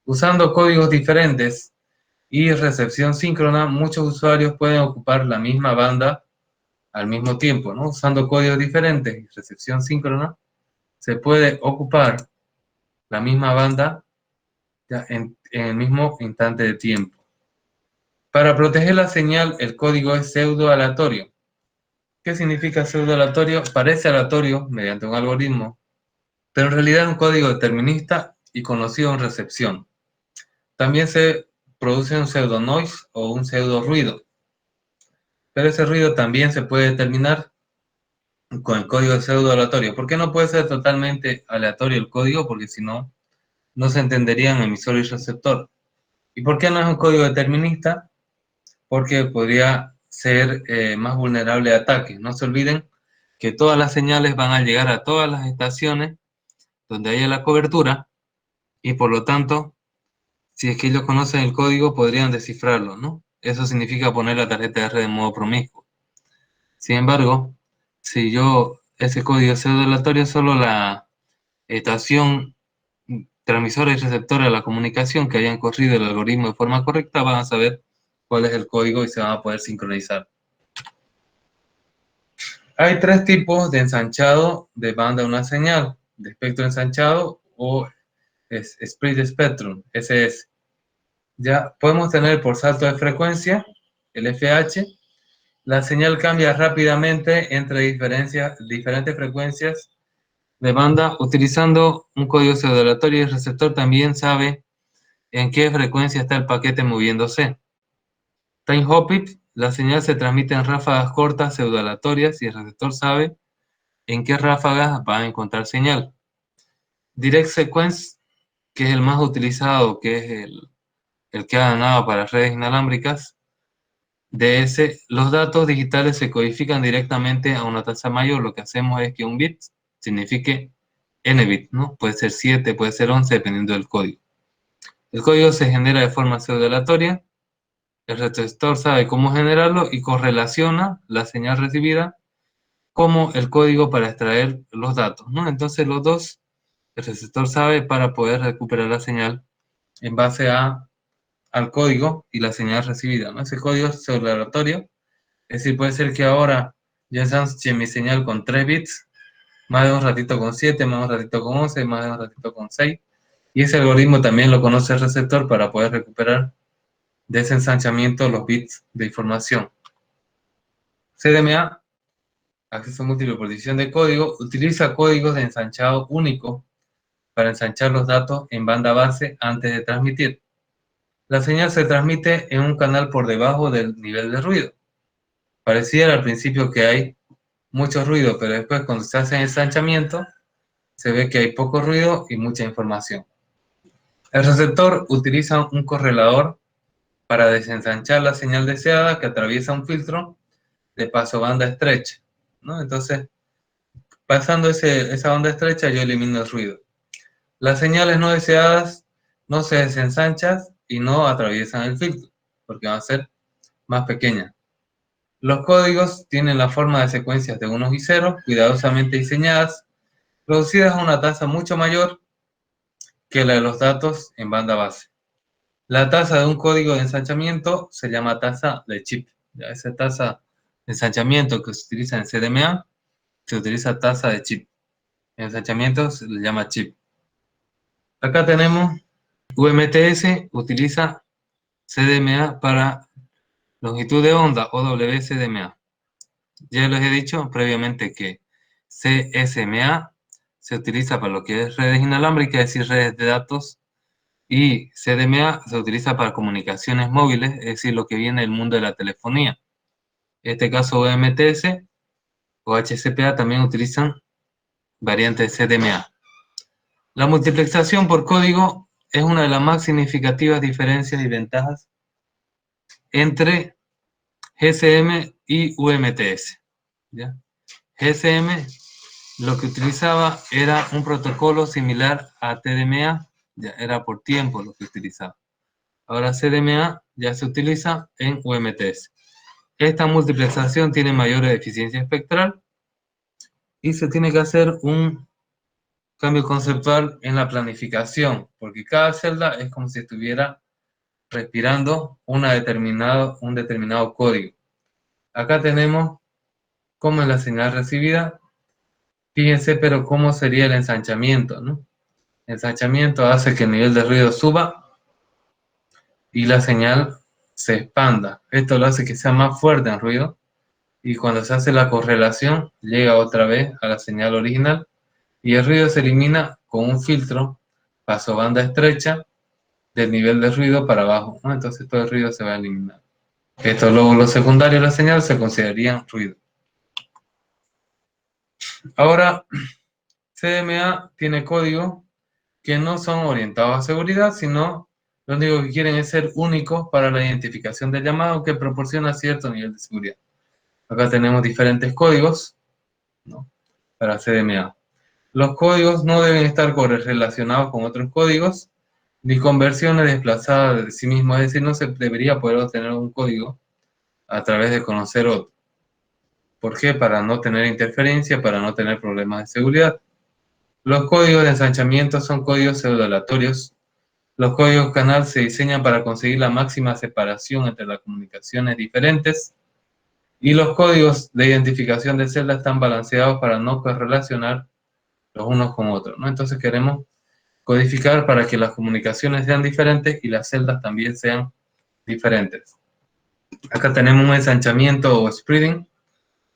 A: Usando códigos diferentes y recepción síncrona, muchos usuarios pueden ocupar la misma banda al mismo tiempo, ¿no? Usando códigos diferentes y recepción síncrona, se puede ocupar la misma banda en el mismo instante de tiempo. Para proteger la señal, el código es pseudo-aleatorio. ¿Qué significa pseudo-aleatorio? Parece aleatorio mediante un algoritmo, pero en realidad es un código determinista y conocido en recepción. También se produce un pseudo-noise o un pseudo-ruido. Pero ese ruido también se puede determinar con el código pseudo aleatorio. ¿Por qué no puede ser totalmente aleatorio el código? Porque si no, no se entenderían emisor y receptor. ¿Y por qué no es un código determinista? Porque podría ser más vulnerable a ataques. No se olviden que todas las señales van a llegar a todas las estaciones donde haya la cobertura y por lo tanto, si es que ellos conocen el código, podrían descifrarlo, ¿no? Eso significa poner la tarjeta de red en modo promiscuo. Sin embargo, si yo ese código pseudo aleatorio, solo la estación transmisora y receptora de la comunicación que hayan corrido el algoritmo de forma correcta van a saber cuál es el código y se van a poder sincronizar. Hay tres tipos de ensanchado de banda de una señal, de espectro ensanchado o split spectrum, SS. Ya podemos tener por salto de frecuencia, el FH. La señal cambia rápidamente entre diferentes frecuencias de banda utilizando un código pseudo aleatorio y el receptor también sabe en qué frecuencia está el paquete moviéndose. Time hopping, la señal se transmite en ráfagas cortas pseudo aleatorias y el receptor sabe en qué ráfagas va a encontrar señal. Direct sequence, que es el más utilizado, que es el que ha ganado para redes inalámbricas, de ese, los datos digitales se codifican directamente a una tasa mayor. Lo que hacemos es que un bit signifique n bits, ¿no? Puede ser 7, puede ser 11, dependiendo del código. El código se genera de forma pseudo aleatoria. El receptor sabe cómo generarlo y correlaciona la señal recibida como el código para extraer los datos, ¿no? Entonces los dos, el receptor sabe para poder recuperar la señal en base al código y la señal recibida, ¿no? Ese código es pseudo aleatorio. Es decir, puede ser que ahora yo ensanche mi señal con 3 bits, más de un ratito con 7, más de un ratito con 11, más de un ratito con 6. Y ese algoritmo también lo conoce el receptor para poder recuperar de ese ensanchamiento los bits de información. CDMA, acceso múltiple por división de código, utiliza códigos de ensanchado único para ensanchar los datos en banda base antes de transmitir. La señal se transmite en un canal por debajo del nivel de ruido. Pareciera al principio que hay mucho ruido, pero después cuando se hace ensanchamiento, se ve que hay poco ruido y mucha información. El receptor utiliza un correlador para desensanchar la señal deseada que atraviesa un filtro de paso banda estrecha, ¿no? Entonces, pasando esa banda estrecha, yo elimino el ruido. Las señales no deseadas no se desensanchan y no atraviesan el filtro, porque van a ser más pequeñas. Los códigos tienen la forma de secuencias de unos y ceros, cuidadosamente diseñadas, producidas a una tasa mucho mayor que la de los datos en banda base. La tasa de un código de ensanchamiento se llama tasa de chip. ¿Ya? Esa tasa de ensanchamiento que se utiliza en CDMA se utiliza tasa de chip. En ensanchamiento se le llama chip. Acá tenemos UMTS, utiliza CDMA para longitud de onda o WCDMA. Ya les he dicho previamente que CSMA se utiliza para lo que es redes inalámbricas, es decir, redes de datos, y CDMA se utiliza para comunicaciones móviles, es decir, lo que viene del mundo de la telefonía. En este caso, UMTS o HCPA también utilizan variantes de CDMA. La multiplexación por código es una de las más significativas diferencias y ventajas entre GSM y UMTS. ¿Ya? GSM lo que utilizaba era un protocolo similar a TDMA, ya era por tiempo lo que utilizaba. Ahora CDMA ya se utiliza en UMTS. Esta multiplexación tiene mayor eficiencia espectral y se tiene que hacer un cambio conceptual en la planificación, porque cada celda es como si estuviera respirando un determinado código. Acá tenemos cómo es la señal recibida. Fíjense, pero cómo sería el ensanchamiento, ¿no? El ensanchamiento hace que el nivel de ruido suba y la señal se expanda. Esto lo hace que sea más fuerte el ruido y cuando se hace la correlación llega otra vez a la señal original y el ruido se elimina con un filtro paso banda estrecha del nivel de ruido para abajo, ¿no? Entonces todo el ruido se va a eliminar. Estos lóbulos secundarios de la señal se considerarían ruido. Ahora, CDMA tiene códigos que no son orientados a seguridad, sino lo único que quieren es ser únicos para la identificación del llamado, que proporciona cierto nivel de seguridad. Acá tenemos diferentes códigos, ¿no?, para CDMA. Los códigos no deben estar correlacionados con otros códigos, ni con versiones desplazadas de sí mismos, es decir, no se debería poder obtener un código a través de conocer otro. ¿Por qué? Para no tener interferencia, para no tener problemas de seguridad. Los códigos de ensanchamiento son códigos pseudo-aleatorios. Los códigos canal se diseñan para conseguir la máxima separación entre las comunicaciones diferentes, y los códigos de identificación de celdas están balanceados para no correlacionar los unos con otros, ¿no? Entonces queremos codificar para que las comunicaciones sean diferentes y las celdas también sean diferentes. Acá tenemos un ensanchamiento o spreading.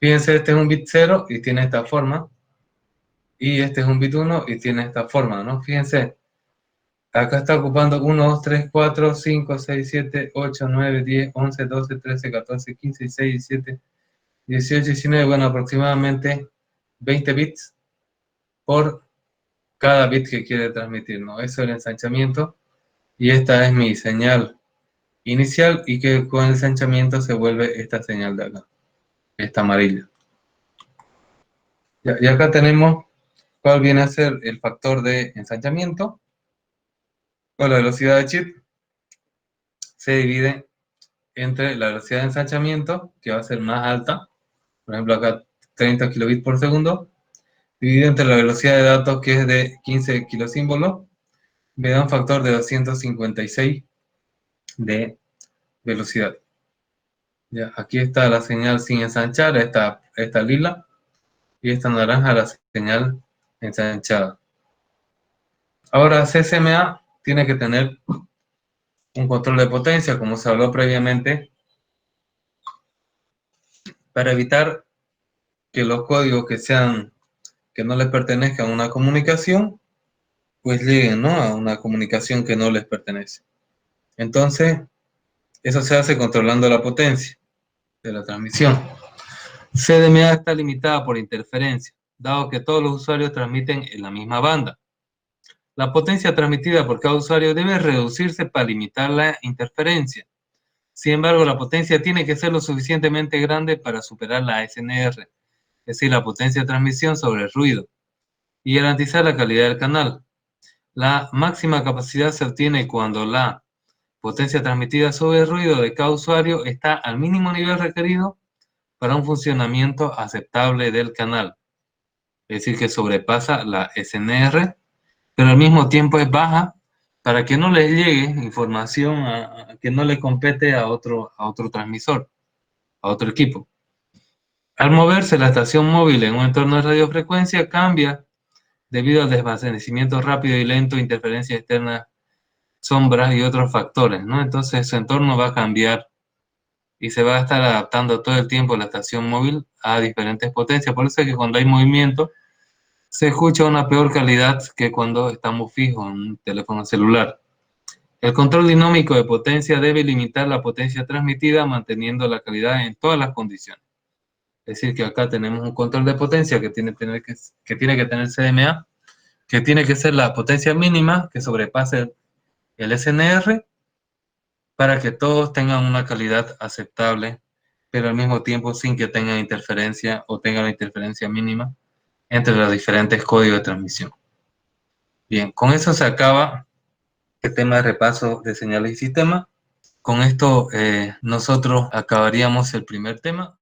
A: Fíjense, este es un bit 0 y tiene esta forma, y este es un bit 1 y tiene esta forma, ¿no? Fíjense, acá está ocupando 1, 2, 3, 4, 5, 6, 7, 8, 9, 10, 11, 12, 13, 14, 15, 16, 17, 18, 19, bueno, aproximadamente 20 bits por cada bit que quiere transmitir, ¿no? Eso es el ensanchamiento, y esta es mi señal inicial, y que con el ensanchamiento se vuelve esta señal de acá, esta amarilla. Y acá tenemos cuál viene a ser el factor de ensanchamiento. Con la velocidad de chip se divide entre la velocidad de ensanchamiento, que va a ser más alta, por ejemplo acá 30 kilobits por segundo, dividido entre la velocidad de datos, que es de 15 kilosímbolos, me da un factor de 256 de velocidad. Ya, aquí está la señal sin ensanchar, esta lila, y esta naranja la señal ensanchada. Ahora, CCMA tiene que tener un control de potencia, como se habló previamente, para evitar que los códigos que no les pertenezcan a una comunicación, pues lleguen, ¿no?, a una comunicación que no les pertenece. Entonces, eso se hace controlando la potencia de la transmisión. CDMA está limitada por interferencia, dado que todos los usuarios transmiten en la misma banda. La potencia transmitida por cada usuario debe reducirse para limitar la interferencia. Sin embargo, la potencia tiene que ser lo suficientemente grande para superar la SNR, es decir, la potencia de transmisión sobre el ruido, y garantizar la calidad del canal. La máxima capacidad se obtiene cuando la potencia transmitida sobre el ruido de cada usuario está al mínimo nivel requerido para un funcionamiento aceptable del canal. Es decir, que sobrepasa la SNR, pero al mismo tiempo es baja para que no les llegue información que no le compete a otro transmisor, a otro equipo. Al moverse la estación móvil en un entorno de radiofrecuencia, cambia debido al desvanecimiento rápido y lento, interferencia externa, sombras y otros factores, ¿no? Entonces su entorno va a cambiar y se va a estar adaptando todo el tiempo la estación móvil a diferentes potencias. Por eso es que cuando hay movimiento se escucha una peor calidad que cuando estamos fijos en un teléfono celular. El control dinámico de potencia debe limitar la potencia transmitida manteniendo la calidad en todas las condiciones. Es decir, que acá tenemos un control de potencia que tiene que tener CDMA, que tiene que ser la potencia mínima que sobrepase el SNR, para que todos tengan una calidad aceptable, pero al mismo tiempo sin que tengan interferencia o tengan una interferencia mínima entre los diferentes códigos de transmisión. Bien, con eso se acaba el tema de repaso de señales y sistemas. Con esto nosotros acabaríamos el primer tema.